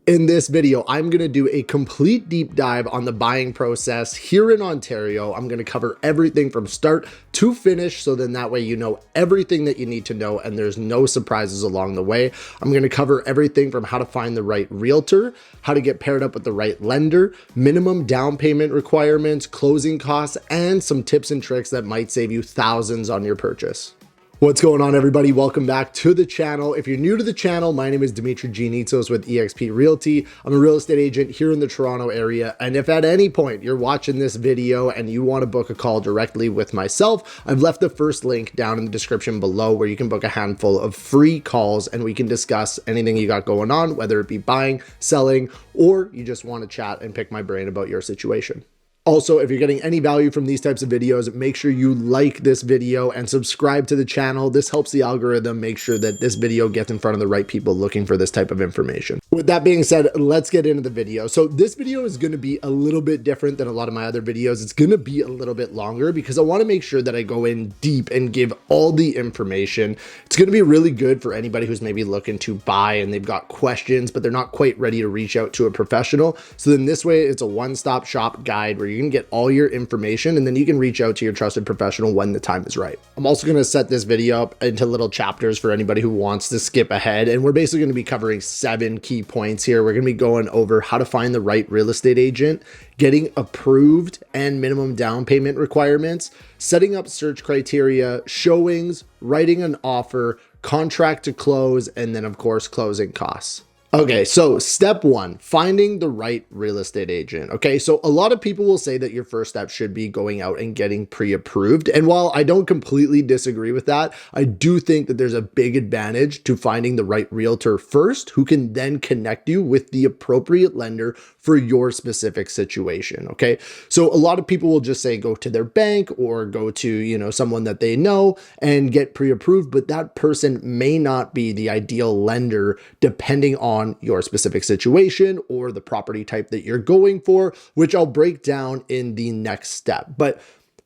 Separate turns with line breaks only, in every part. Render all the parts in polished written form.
In this video, I'm going to do a complete deep dive on the buying process here in Ontario. I'm going to cover everything from start to finish, so then that way you know everything that you need to know and there's no surprises along the way. I'm going to cover everything from how to find the right realtor, how to get paired up with the right lender, minimum down payment requirements, closing costs, and some tips and tricks that might save you thousands on your purchase. What's going on, everybody? Welcome back to the channel. If you're new to the channel, my name is Demetres Giannitsos with eXp Realty. I'm a real estate agent here in the Toronto area. And if at any point you're watching this video and you want to book a call directly with myself, I've left the first link down in the description below where you can book a handful of free calls and we can discuss anything you got going on, whether it be buying, selling, or you just want to chat and pick my brain about your situation. Also, if you're getting any value from these types of videos, make sure you like this video and subscribe to the channel. This helps the algorithm make sure that this video gets in front of the right people looking for this type of information. With that being said, let's get into the video. So this video is going to be a little bit different than a lot of my other videos. It's going to be a little bit longer because I want to make sure that I go in deep and give all the information. It's going to be really good for anybody who's maybe looking to buy and they've got questions, but they're not quite ready to reach out to a professional. So then this way, it's a one-stop shop guide where you can get all your information and then you can reach out to your trusted professional when the time is right. I'm also going to set this video up into little chapters for anybody who wants to skip ahead. And we're basically going to be covering 7 key points here. We're going to be going over how to find the right real estate agent, getting approved and minimum down payment requirements, setting up search criteria, showings, writing an offer, contract to close, and then of course, closing costs. Okay, so step 1, finding the right real estate agent. Okay, so a lot of people will say that your first step should be going out and getting pre-approved. And while I don't completely disagree with that, I do think that there's a big advantage to finding the right realtor first, who can then connect you with the appropriate lender for your specific situation. Okay, so a lot of people will just say go to their bank or go to, someone that they know and get pre-approved, but that person may not be the ideal lender depending on your specific situation or the property type that you're going for, which I'll break down in the next step. But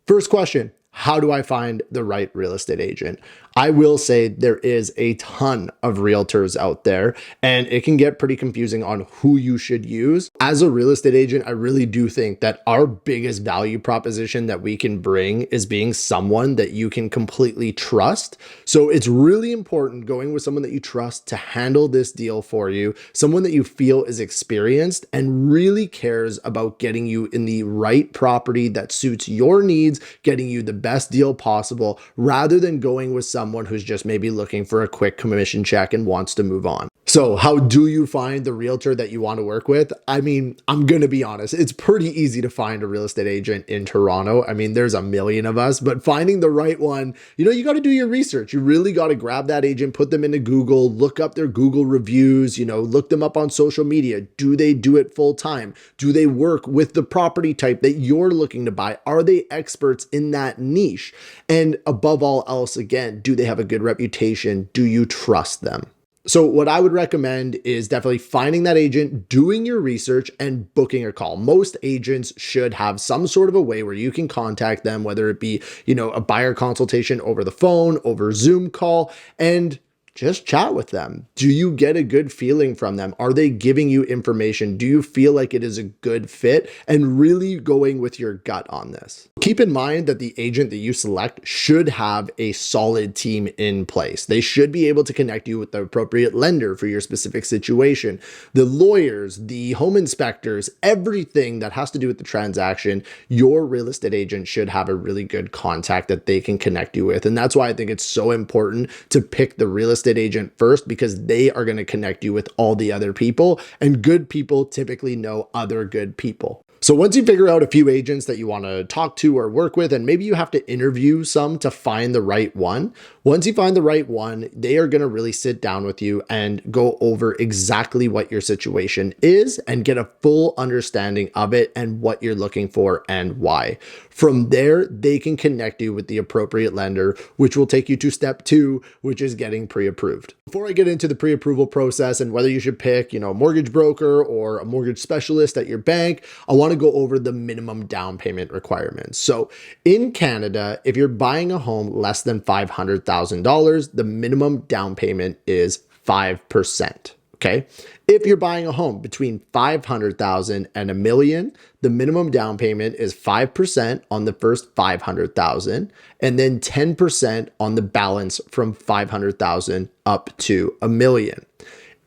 first question, how do I find the right real estate agent? I will say there is a ton of realtors out there and it can get pretty confusing on who you should use. As a real estate agent, I really do think that our biggest value proposition that we can bring is being someone that you can completely trust. So it's really important going with someone that you trust to handle this deal for you, someone that you feel is experienced and really cares about getting you in the right property that suits your needs, getting you the best deal possible, rather than going with someone who's just maybe looking for a quick commission check and wants to move on. So how do you find the realtor that you want to work with? I mean, I'm going to be honest, it's pretty easy to find a real estate agent in Toronto. I mean, there's a million of us, but finding the right one, you got to do your research. You really got to grab that agent, put them into Google, look up their Google reviews, look them up on social media. Do they do it full time? Do they work with the property type that you're looking to buy? Are they experts in that niche? And above all else, again, do they have a good reputation? Do you trust them? So what I would recommend is definitely finding that agent, doing your research, and booking a call. Most agents should have some sort of a way where you can contact them, whether it be, a buyer consultation over the phone, over Zoom call, and just chat with them. Do you get a good feeling from them? Are they giving you information? Do you feel like it is a good fit? And really going with your gut on this. Keep in mind that the agent that you select should have a solid team in place. They should be able to connect you with the appropriate lender for your specific situation. The lawyers, the home inspectors, everything that has to do with the transaction, your real estate agent should have a really good contact that they can connect you with. And that's why I think it's so important to pick the real estate agent first, because they are going to connect you with all the other people, and good people typically know other good people. So once you figure out a few agents that you want to talk to or work with, and maybe you have to interview some to find the right one, once you find the right one, they are going to really sit down with you and go over exactly what your situation is and get a full understanding of it and what you're looking for and why. From there, they can connect you with the appropriate lender, which will take you to step 2, which is getting pre-approved. Before I get into the pre-approval process and whether you should pick, a mortgage broker or a mortgage specialist at your bank, I want to go over the minimum down payment requirements. So in Canada, if you're buying a home less than $500,000, the minimum down payment is 5%. Okay. If you're buying a home between 500,000 and a million, the minimum down payment is 5% on the first 500,000 and then 10% on the balance from 500,000 up to a million.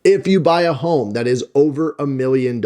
If you buy a home that is over $1 million,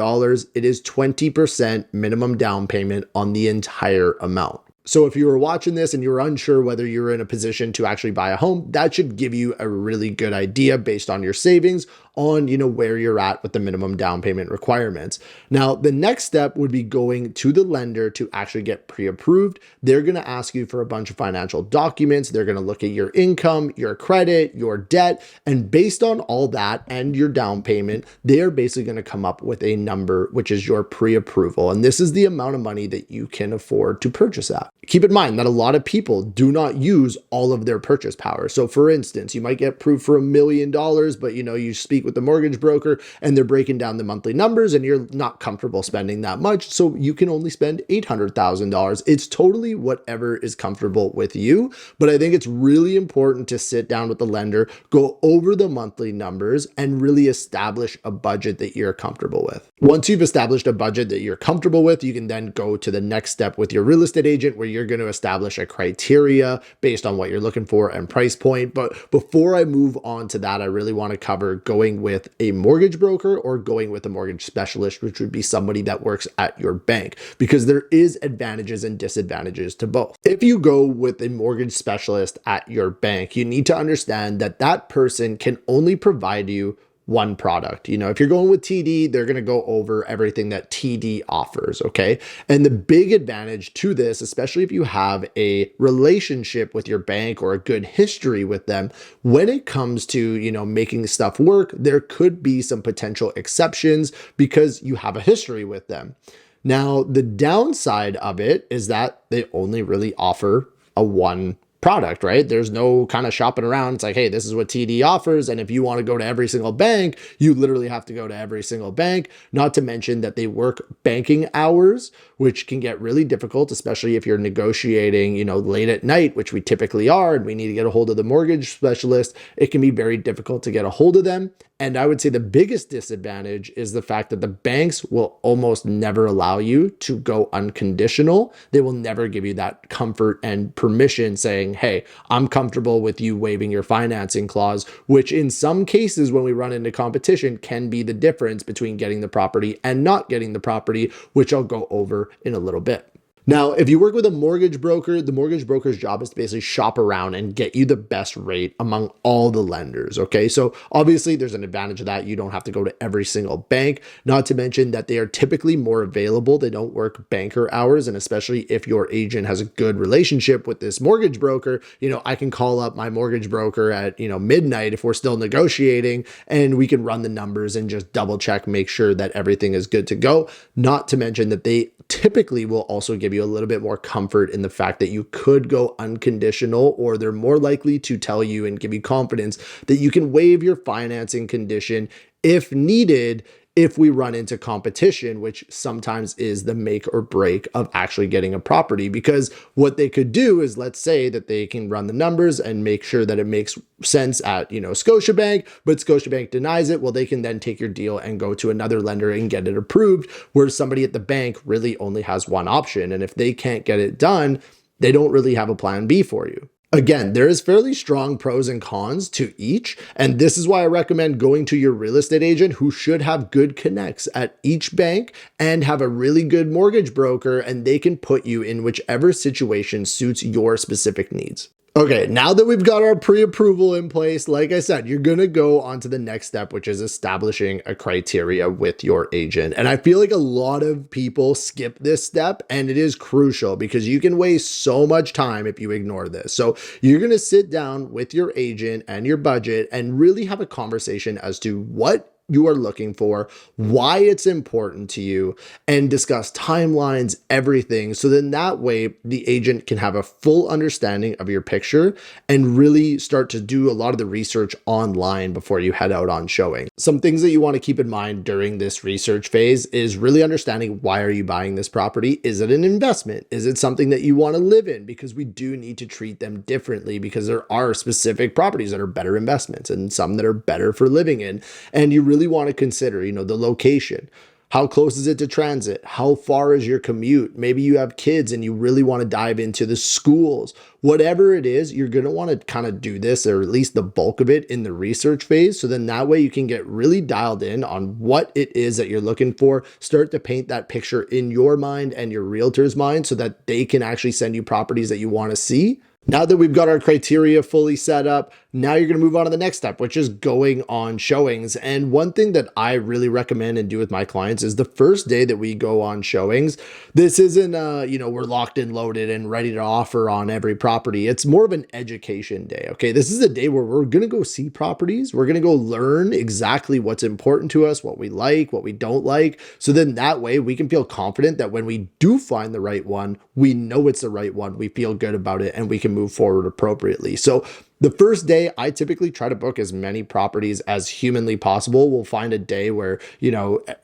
it is 20% minimum down payment on the entire amount. So if you were watching this and you were unsure whether you're in a position to actually buy a home, that should give you a really good idea based on your savings on, where you're at with the minimum down payment requirements. Now, the next step would be going to the lender to actually get pre-approved. They're going to ask you for a bunch of financial documents. They're going to look at your income, your credit, your debt, and based on all that and your down payment, they're basically going to come up with a number, which is your pre-approval. And this is the amount of money that you can afford to purchase at. Keep in mind that a lot of people do not use all of their purchase power. So for instance, you might get approved for $1 million, but you speak with the mortgage broker and they're breaking down the monthly numbers and you're not comfortable spending that much. So you can only spend $800,000. It's totally whatever is comfortable with you. But I think it's really important to sit down with the lender, go over the monthly numbers and really establish a budget that you're comfortable with. Once you've established a budget that you're comfortable with, you can then go to the next step with your real estate agent where you're going to establish a criteria based on what you're looking for and price point. But before I move on to that, I really want to cover going with a mortgage broker or going with a mortgage specialist, which would be somebody that works at your bank, because there is advantages and disadvantages to both. If you go with a mortgage specialist at your bank, you need to understand that that person can only provide you one product. If you're going with TD, they're going to go over everything that TD offers. Okay. And the big advantage to this, especially if you have a relationship with your bank or a good history with them, when it comes to, making stuff work, there could be some potential exceptions because you have a history with them. Now, the downside of it is that they only really offer a one product, right? There's no kind of shopping around. It's like, hey, this is what TD offers. And if you want to go to every single bank, you literally have to go to every single bank, not to mention that they work banking hours, which can get really difficult, especially if you're negotiating, late at night, which we typically are, and we need to get a hold of the mortgage specialist. It can be very difficult to get a hold of them. And I would say the biggest disadvantage is the fact that the banks will almost never allow you to go unconditional. They will never give you that comfort and permission saying, hey, I'm comfortable with you waiving your financing clause, which in some cases, when we run into competition, can be the difference between getting the property and not getting the property, which I'll go over in a little bit. Now, if you work with a mortgage broker, the mortgage broker's job is to basically shop around and get you the best rate among all the lenders, okay? So obviously there's an advantage of that. You don't have to go to every single bank, not to mention that they are typically more available. They don't work banker hours, and especially if your agent has a good relationship with this mortgage broker, I can call up my mortgage broker at, midnight if we're still negotiating, and we can run the numbers and just double check, make sure that everything is good to go. Not to mention that they typically will also give you a little bit more comfort in the fact that you could go unconditional, or they're more likely to tell you and give you confidence that you can waive your financing condition if needed, if we run into competition, which sometimes is the make or break of actually getting a property. Because what they could do is, let's say that they can run the numbers and make sure that it makes sense at, Scotiabank, but Scotiabank denies it. Well, they can then take your deal and go to another lender and get it approved, where somebody at the bank really only has one option. And if they can't get it done, they don't really have a plan B for you. Again, there is fairly strong pros and cons to each, and this is why I recommend going to your real estate agent who should have good connects at each bank and have a really good mortgage broker, and they can put you in whichever situation suits your specific needs. Okay, now that we've got our pre-approval in place, like I said, you're going to go on to the next step, which is establishing a criteria with your agent. And I feel like a lot of people skip this step, and it is crucial because you can waste so much time if you ignore this. So you're going to sit down with your agent and your budget and really have a conversation as to what you are looking for, why it's important to you, and discuss timelines, everything. So then that way the agent can have a full understanding of your picture and really start to do a lot of the research online before you head out on showing. Some things that you want to keep in mind during this research phase is really understanding, why are you buying this property? Is it an investment? Is it something that you want to live in? Because we do need to treat them differently, because there are specific properties that are better investments and some that are better for living in. And you really really want to consider, the location. How close is it to transit? How far is your commute? Maybe you have kids and you really want to dive into the schools. Whatever it is, you're going to want to kind of do this, or at least the bulk of it, in the research phase. So then that way you can get really dialed in on what it is that you're looking for. Start to paint that picture in your mind and your realtor's mind so that they can actually send you properties that you want to see. Now that we've got our criteria fully set up, now you're going to move on to the next step, which is going on showings. And one thing that I really recommend and do with my clients is the first day that we go on showings, this isn't, we're locked and loaded and ready to offer on every property. It's more of an education day. Okay. This is a day where we're going to go see properties. We're going to go learn exactly what's important to us, what we like, what we don't like. So then that way we can feel confident that when we do find the right one, we know it's the right one. We feel good about it and we can move forward appropriately. So the first day, I typically try to book as many properties as humanly possible. We'll find a day where,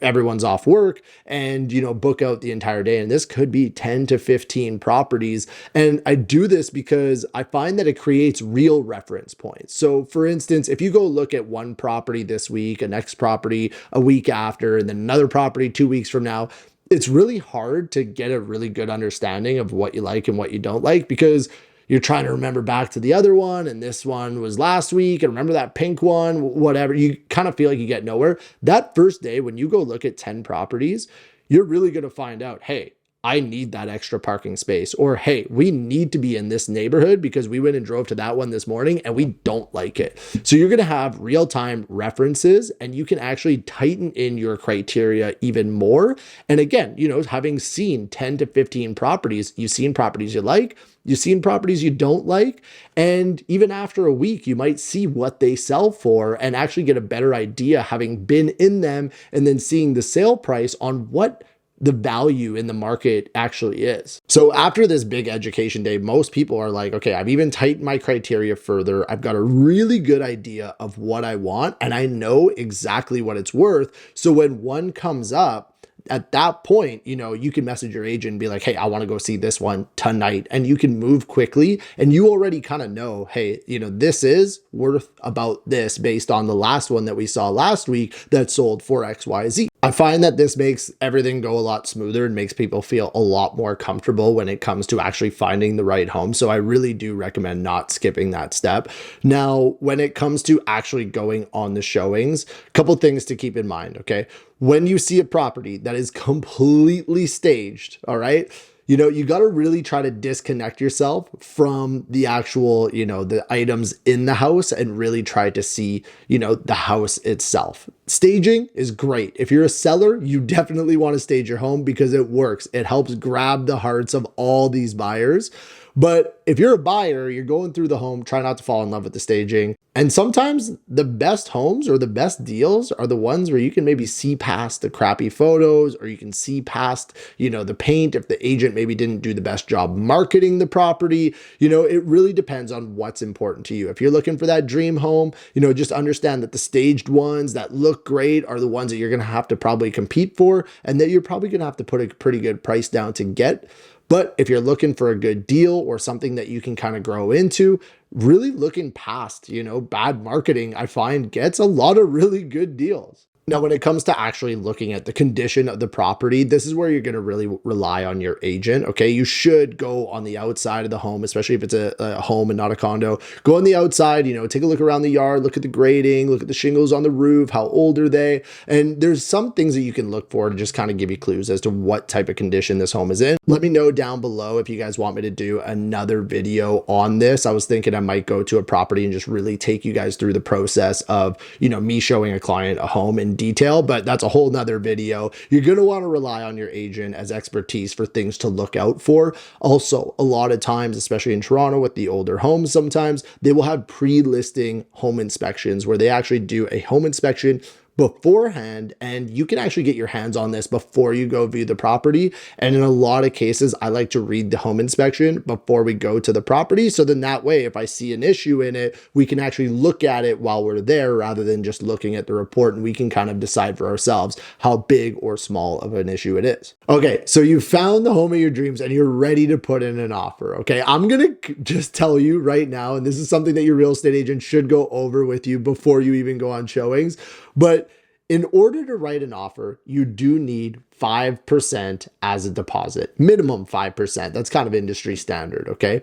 everyone's off work and, book out the entire day. And this could be 10 to 15 properties. And I do this because I find that it creates real reference points. So for instance, if you go look at one property this week, a next property a week after, and then another property 2 weeks from now, it's really hard to get a really good understanding of what you like and what you don't like, because you're trying to remember back to the other one, and this one was last week, and remember that pink one, whatever. You kind of feel like you get nowhere. That first day, when you go look at 10 properties, you're really going to find out, hey, I need that extra parking space, or hey, we need to be in this neighborhood because we went and drove to that one this morning and we don't like it. So you're going to have real-time references, and you can actually tighten in your criteria even more. And again, having seen 10 to 15 properties, you've seen properties you like, you've seen properties you don't like, and even after a week, you might see what they sell for and actually get a better idea, having been in them and then seeing the sale price on what the value in the market actually is. So after this big education day, most people are like, okay, I've even tightened my criteria further. I've got a really good idea of what I want, and I know exactly what it's worth. So when one comes up, at that point, you can message your agent and be like, hey, I want to go see this one tonight. And you can move quickly, and you already kind of know, hey, this is worth about this based on the last one that we saw last week that sold for XYZ. I find that this makes everything go a lot smoother and makes people feel a lot more comfortable when it comes to actually finding the right home. So I really do recommend not skipping that step. Now, when it comes to actually going on the showings, a couple things to keep in mind, okay? When you see a property that is completely staged, all right, you got to really try to disconnect yourself from the actual, the items in the house, and really try to see, the house itself. Staging is great. If you're a seller, you definitely want to stage your home because it works. It helps grab the hearts of all these buyers. But if you're a buyer, you're going through the home, try not to fall in love with the staging. And sometimes the best homes or the best deals are the ones where you can maybe see past the crappy photos, or you can see past, the paint if the agent maybe didn't do the best job marketing the property. It really depends on what's important to you. If you're looking for that dream home, just understand that the staged ones that look great are the ones that you're going to have to probably compete for, and that you're probably going to have to put a pretty good price down to get. But if you're looking for a good deal or something that you can kind of grow into, really looking past, bad marketing, I find gets a lot of really good deals. Now, when it comes to actually looking at the condition of the property, this is where you're going to really rely on your agent. Okay. You should go on the outside of the home, especially if it's a home and not a condo. Go on the outside, take a look around the yard, look at the grading, look at the shingles on the roof, how old are they? And there's some things that you can look for to just kind of give you clues as to what type of condition this home is in. Let me know down below if you guys want me to do another video on this. I was thinking I might go to a property and just really take you guys through the process of, me showing a client a home in detail, but that's a whole nother video. You're going to want to rely on your agent as expertise for things to look out for. Also, a lot of times, especially in Toronto with the older homes, sometimes they will have pre-listing home inspections where they actually do a home inspection beforehand, and you can actually get your hands on this before you go view the property. And in a lot of cases, I like to read the home inspection before we go to the property. So then that way, if I see an issue in it, we can actually look at it while we're there rather than just looking at the report, and we can kind of decide for ourselves how big or small of an issue it is. Okay, so you found the home of your dreams and you're ready to put in an offer. Okay, I'm gonna just tell you right now, and this is something that your real estate agent should go over with you before you even go on showings, but in order to write an offer, you do need 5% as a deposit, minimum 5%. That's kind of industry standard, okay?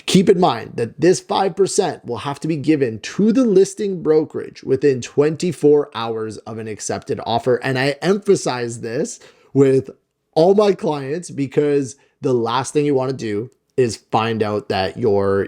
Keep in mind that this 5% will have to be given to the listing brokerage within 24 hours of an accepted offer. And I emphasize this with all my clients because the last thing you want to do is find out that your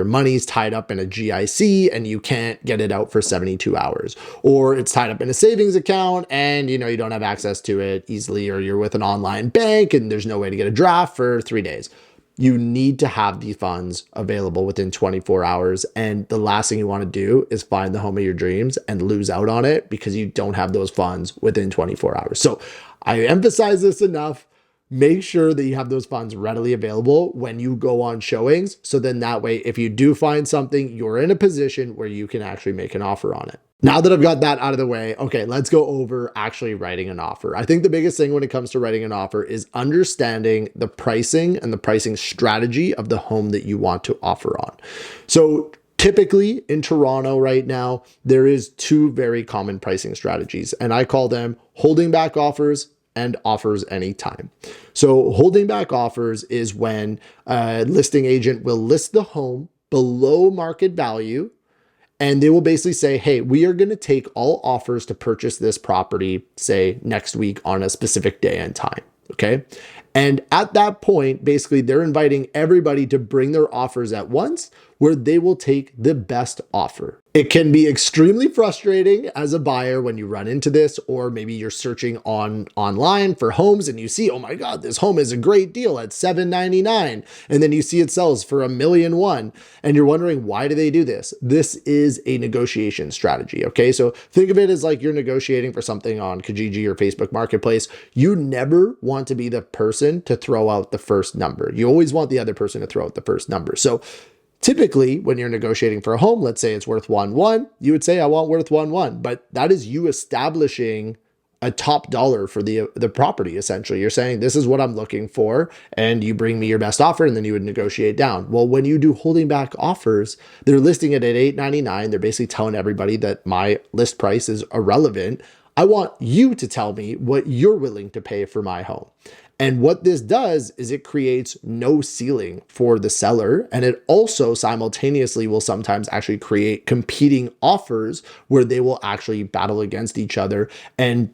money's tied up in a GIC and you can't get it out for 72 hours, or it's tied up in a savings account and you don't have access to it easily, or you're with an online bank and there's no way to get a draft for 3 days. You need to have the funds available within 24 hours. And the last thing you want to do is find the home of your dreams and lose out on it because you don't have those funds within 24 hours. So I emphasize this enough. Make sure that you have those funds readily available when you go on showings. So then that way, if you do find something, you're in a position where you can actually make an offer on it. Now that I've got that out of the way, okay, let's go over actually writing an offer. I think the biggest thing when it comes to writing an offer is understanding the pricing and the pricing strategy of the home that you want to offer on. So typically in Toronto right now, there is 2 very common pricing strategies, and I call them holding back offers and offers anytime. So holding back offers is when a listing agent will list the home below market value, and they will basically say, hey, we are going to take all offers to purchase this property, say next week on a specific day and time. Okay. And at that point, basically, they're inviting everybody to bring their offers at once, where they will take the best offer. It can be extremely frustrating as a buyer when you run into this, or maybe you're searching online for homes and you see, oh my God, this home is a great deal at $799. And then you see it sells for $1.1 million. And you're wondering, why do they do this? This is a negotiation strategy. Okay. So think of it as like you're negotiating for something on Kijiji or Facebook Marketplace. You never want to be the person to throw out the first number. You always want the other person to throw out the first number. So typically, when you're negotiating for a home, let's say it's worth 1.1, you would say, I want worth 1.1, but that is you establishing a top dollar for the property. Essentially, you're saying, this is what I'm looking for, and you bring me your best offer, and then you would negotiate down. Well, when you do holding back offers, they're listing it at $899. They're basically telling everybody that my list price is irrelevant. I want you to tell me what you're willing to pay for my home. And what this does is it creates no ceiling for the seller. And it also simultaneously will sometimes actually create competing offers where they will actually battle against each other and,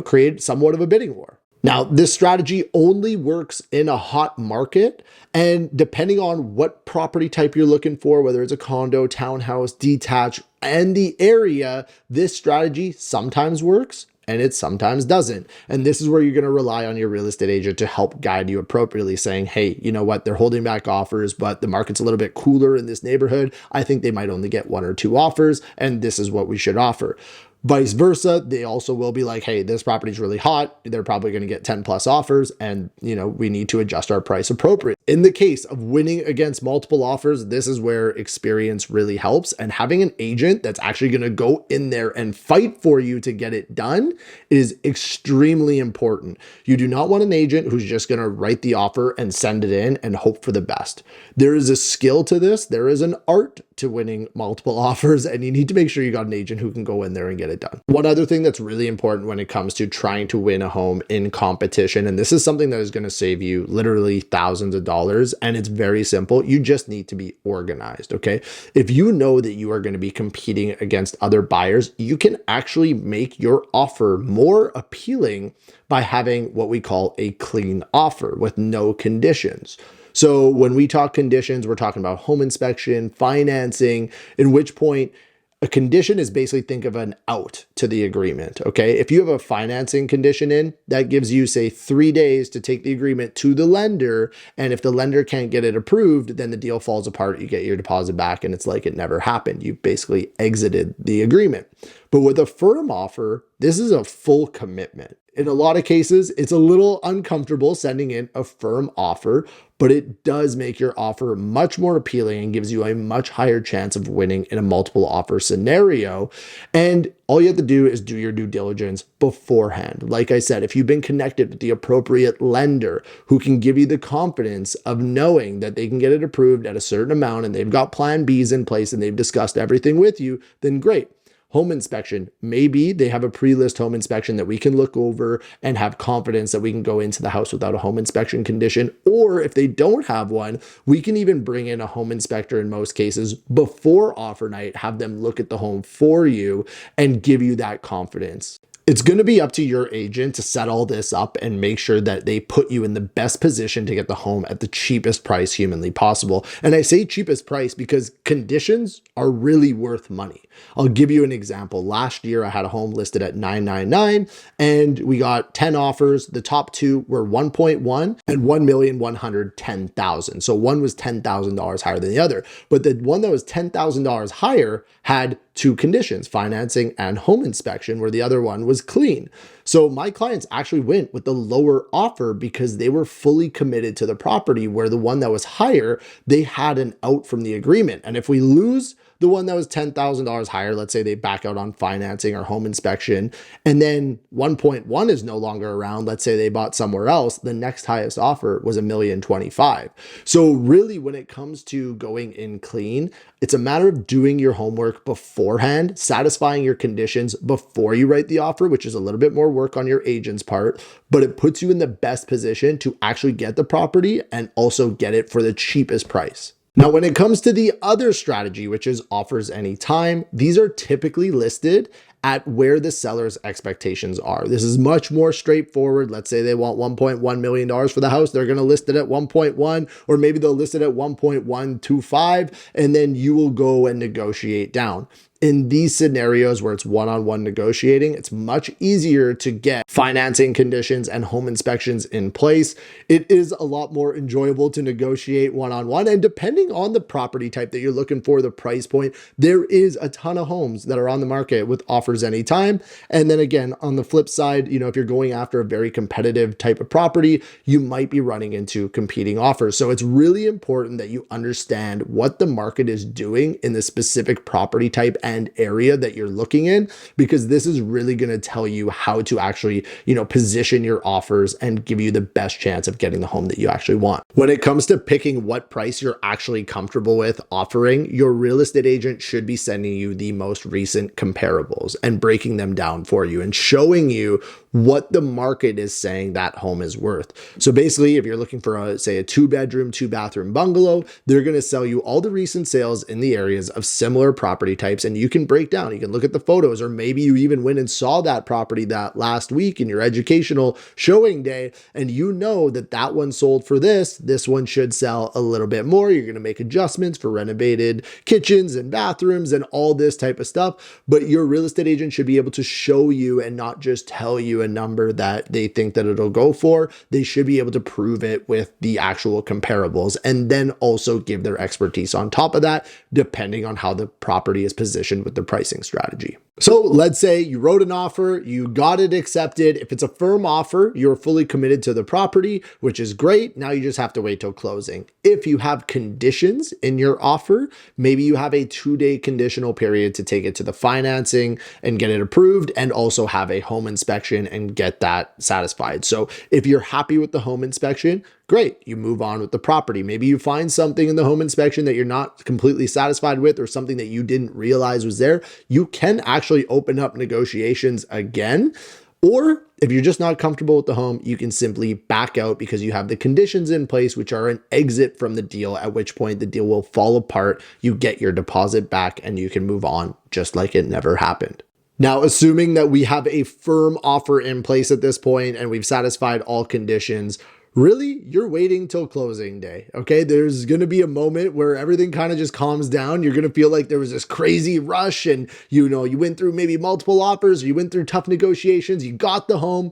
create somewhat of a bidding war. Now, this strategy only works in a hot market, and depending on what property type you're looking for, whether it's a condo, townhouse, detached, and the area, this strategy sometimes works and it sometimes doesn't. And this is where you're going to rely on your real estate agent to help guide you appropriately, saying, hey, you know what, they're holding back offers, but the market's a little bit cooler in this neighborhood. I think they might only get 1 or 2 offers, and this is what we should offer. Vice versa, they also will be like, hey, this property's really hot. They're probably going to get 10 plus offers, and we need to adjust our price appropriately. In the case of winning against multiple offers, this is where experience really helps. And having an agent that's actually going to go in there and fight for you to get it done is extremely important. You do not want an agent who's just going to write the offer and send it in and hope for the best. There is a skill to this. There is an art to winning multiple offers, and you need to make sure you got an agent who can go in there and get it done. One other thing that's really important when it comes to trying to win a home in competition, and this is something that is going to save you literally thousands of dollars, and it's very simple. You just need to be organized, okay? If you know that you are going to be competing against other buyers, you can actually make your offer more appealing by having what we call a clean offer with no conditions. So when we talk conditions, we're talking about home inspection, financing, in which point a condition is basically, think of an out to the agreement, okay? If you have a financing condition in, that gives you, say, 3 days to take the agreement to the lender. And if the lender can't get it approved, then the deal falls apart. You get your deposit back and it's like it never happened. You basically exited the agreement. But with a firm offer, this is a full commitment. In a lot of cases, it's a little uncomfortable sending in a firm offer, but it does make your offer much more appealing and gives you a much higher chance of winning in a multiple offer scenario. And all you have to do is do your due diligence beforehand. Like I said, if you've been connected with the appropriate lender who can give you the confidence of knowing that they can get it approved at a certain amount and they've got plan Bs in place and they've discussed everything with you, then great. home inspection. Maybe they have a pre-list home inspection that we can look over and have confidence that we can go into the house without a home inspection condition. Or if they don't have one, we can even bring in a home inspector in most cases before offer night, have them look at the home for you and give you that confidence. It's going to be up to your agent to set all this up and make sure that they put you in the best position to get the home at the cheapest price humanly possible. And I say cheapest price because conditions are really worth money. I'll give you an example. Last year, I had a home listed at $999 and we got 10 offers. The top two were 1.1 and 1,110,000. So one was $10,000 higher than the other, but the one that was $10,000 higher had two conditions, financing and home inspection, where the other one was clean. So my clients actually went with the lower offer because they were fully committed to the property, where the one that was higher, they had an out from the agreement. And if we lose the one that was $10,000 higher, let's say they back out on financing or home inspection, and then 1.1 is no longer around, let's say they bought somewhere else, the next highest offer was $1,025,000. So really, when it comes to going in clean, it's a matter of doing your homework beforehand, satisfying your conditions before you write the offer, which is a little bit more work on your agent's part, but it puts you in the best position to actually get the property and also get it for the cheapest price. Now, when it comes to the other strategy, which is offers anytime, these are typically listed at where the seller's expectations are. This is much more straightforward. Let's say they want $1.1 million for the house. They're going to list it at 1.1, or maybe they'll list it at 1.125, and then you will go and negotiate down. In these scenarios where it's one-on-one negotiating, it's much easier to get financing conditions and home inspections in place. It is a lot more enjoyable to negotiate one-on-one. And depending on the property type that you're looking for, the price point, there is a ton of homes that are on the market with offers anytime. And then again, on the flip side, if you're going after a very competitive type of property, you might be running into competing offers. So it's really important that you understand what the market is doing in the specific property type and area that you're looking in, because this is really going to tell you how to actually, position your offers and give you the best chance of getting the home that you actually want. When it comes to picking what price you're actually comfortable with offering, your real estate agent should be sending you the most recent comparables and breaking them down for you and showing you what the market is saying that home is worth. So basically, if you're looking for a 2-bedroom, 2-bathroom bungalow, they're going to sell you all the recent sales in the areas of similar property types, and you can break down, you can look at the photos, or maybe you even went and saw that property that last week in your educational showing day, and you know that that one sold for this one should sell a little bit more. You're going to make adjustments for renovated kitchens and bathrooms and all this type of stuff, but your real estate agent should be able to show you and not just tell you a number that they think that it'll go for. They should be able to prove it with the actual comparables, and then also give their expertise on top of that, depending on how the property is positioned with the pricing strategy. So let's say you wrote an offer, you got it accepted. If it's a firm offer, you're fully committed to the property, which is great. Now you just have to wait till closing. If you have conditions in your offer, maybe you have a 2-day conditional period to take it to the financing and get it approved, and also have a home inspection and get that satisfied. So if you're happy with the home inspection, great, you move on with the property. Maybe you find something in the home inspection that you're not completely satisfied with, or something that you didn't realize was there. You can actually open up negotiations again. Or if you're just not comfortable with the home, you can simply back out because you have the conditions in place, which are an exit from the deal, at which point the deal will fall apart. You get your deposit back and you can move on just like it never happened. Now, assuming that we have a firm offer in place at this point and we've satisfied all conditions, really, you're waiting till closing day, okay? There's going to be a moment where everything kind of just calms down. You're going to feel like there was this crazy rush, and you went through maybe multiple offers, or you went through tough negotiations, you got the home,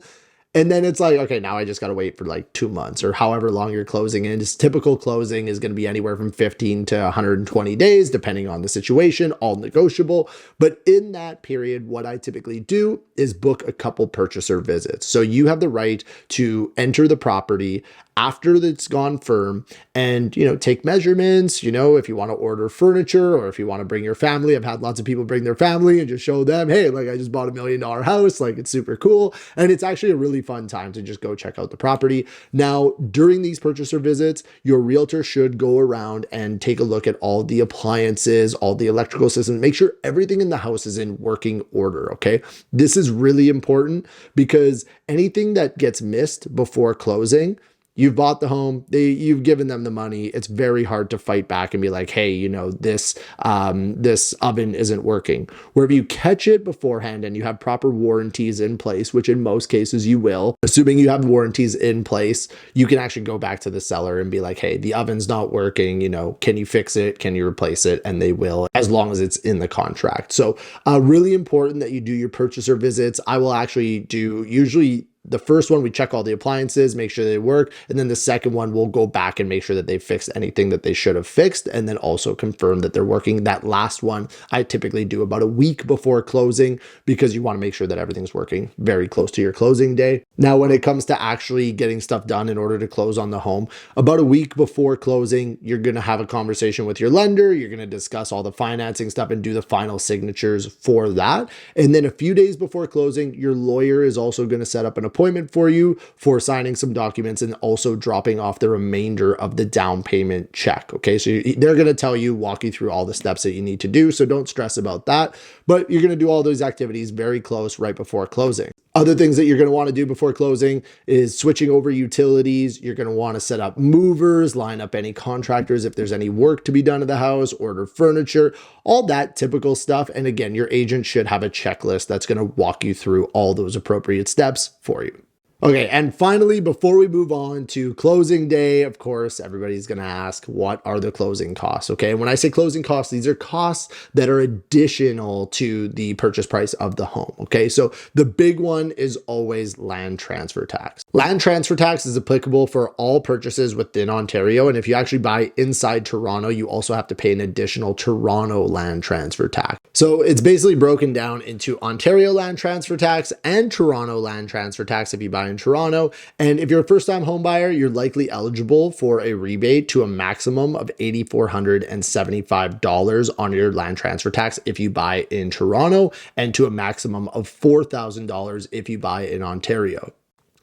and then it's like, okay, now I just got to wait for like 2 months or however long you're closing in. Just typical closing is going to be anywhere from 15 to 120 days, depending on the situation, all negotiable. But in that period, what I typically do is book a couple purchaser visits. So you have the right to enter the property after it's gone firm and, take measurements, if you want to order furniture or if you want to bring your family. I've had lots of people bring their family and just show them, hey, like I just bought $1 million house, like it's super cool. And it's actually a really really fun time to just go check out the property. Now, during these purchaser visits, your realtor should go around and take a look at all the appliances, all the electrical systems, make sure everything in the house is in working order, okay? This is really important because anything that gets missed before closing, you've bought the home, you've given them the money. It's very hard to fight back and be like, hey, you know, this oven isn't working. Where if you catch it beforehand and you have proper warranties in place, which in most cases you will, assuming you have warranties in place, you can actually go back to the seller and be like, hey, the oven's not working, you know, can you fix it? Can you replace it? And they will, as long as it's in the contract. So really important that you do your purchaser visits. I will actually do usually the first one, we check all the appliances, make sure they work. And then the second one, we'll go back and make sure that they fixed anything that they should have fixed, and then also confirm that they're working. That last one, I typically do about a week before closing because you want to make sure that everything's working very close to your closing day. Now, when it comes to actually getting stuff done in order to close on the home, about a week before closing, you're going to have a conversation with your lender. You're going to discuss all the financing stuff and do the final signatures for that. And then a few days before closing, your lawyer is also going to set up an appointment for you for signing some documents and also dropping off the remainder of the down payment check. Okay, so they're going to tell you, walk you through all the steps that you need to do. So don't stress about that, but you're going to do all those activities very close right before closing. Other things that you're going to want to do before closing is switching over utilities. You're going to want to set up movers, line up any contractors if there's any work to be done at the house, order furniture, all that typical stuff. And again, your agent should have a checklist that's going to walk you through all those appropriate steps for you. Okay, and finally, before we move on to closing day, of course, everybody's going to ask, what are the closing costs? Okay, and when I say closing costs, these are costs that are additional to the purchase price of the home. Okay, so the big one is always land transfer tax. Land transfer tax is applicable for all purchases within Ontario, and if you actually buy inside Toronto, you also have to pay an additional Toronto land transfer tax. So it's basically broken down into Ontario land transfer tax and Toronto land transfer tax if you buy in Toronto. And if you're a first-time home buyer, you're likely eligible for a rebate to a maximum of $8,475 on your land transfer tax if you buy in Toronto, and to a maximum of $4,000 if you buy in Ontario.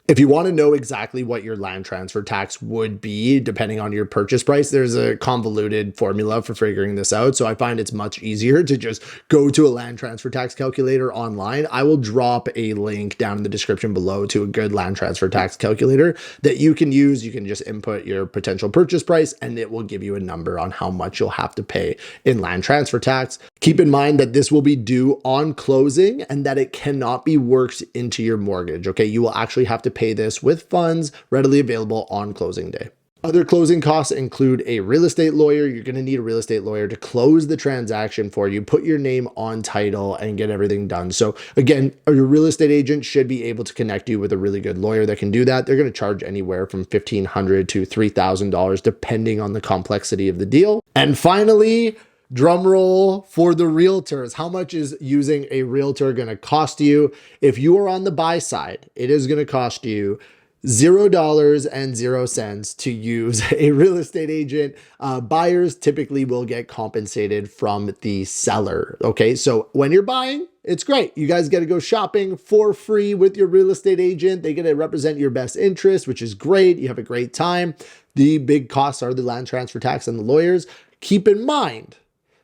If you want to know exactly what your land transfer tax would be, depending on your purchase price, there's a convoluted formula for figuring this out. So I find it's much easier to just go to a land transfer tax calculator online. I will drop a link down in the description below to a good land transfer tax calculator that you can use. You can just input your potential purchase price and it will give you a number on how much you'll have to pay in land transfer tax. Keep in mind that this will be due on closing and that it cannot be worked into your mortgage. Okay, you will actually have to pay this with funds readily available on closing day. Other closing costs include a real estate lawyer. You're going to need a real estate lawyer to close the transaction for you, put your name on title, and get everything done. So again, your real estate agent should be able to connect you with a really good lawyer that can do that. They're going to charge anywhere from $1,500 to $3,000 depending on the complexity of the deal. And finally, drum roll for the realtors. How much is using a realtor going to cost you? If you are on the buy side, it is going to cost you $0 to use a real estate agent. Buyers typically will get compensated from the seller. Okay, so when you're buying, it's great. You guys get to go shopping for free with your real estate agent. They get to represent your best interest, which is great. You have a great time. The big costs are the land transfer tax and the lawyers. Keep in mind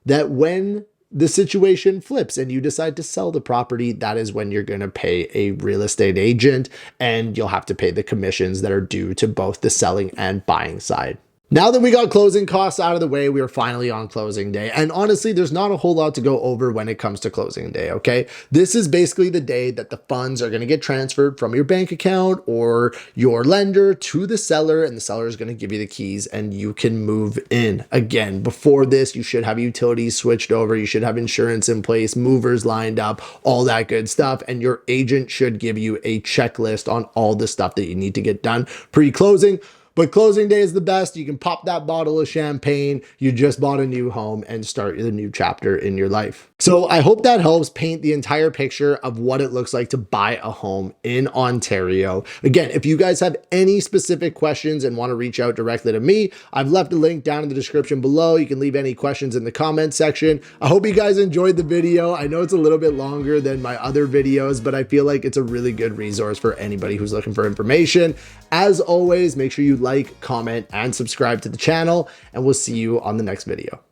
that when the situation flips and you decide to sell the property, that is when you're going to pay a real estate agent and you'll have to pay the commissions that are due to both the selling and buying side. Now that we got closing costs out of the way, we are finally on closing day. And honestly, there's not a whole lot to go over when it comes to closing day, okay? This is basically the day that the funds are going to get transferred from your bank account or your lender to the seller, and the seller is going to give you the keys and you can move in. Again, before this, you should have utilities switched over, you should have insurance in place, movers lined up, all that good stuff, and your agent should give you a checklist on all the stuff that you need to get done pre-closing. But closing day is the best. You can pop that bottle of champagne. You just bought a new home and start the new chapter in your life. So I hope that helps paint the entire picture of what it looks like to buy a home in Ontario. Again, if you guys have any specific questions and want to reach out directly to me, I've left a link down in the description below. You can leave any questions in the comment section. I hope you guys enjoyed the video. I know it's a little bit longer than my other videos, but I feel like it's a really good resource for anybody who's looking for information. As always, make sure you like, comment, and subscribe to the channel, and we'll see you on the next video.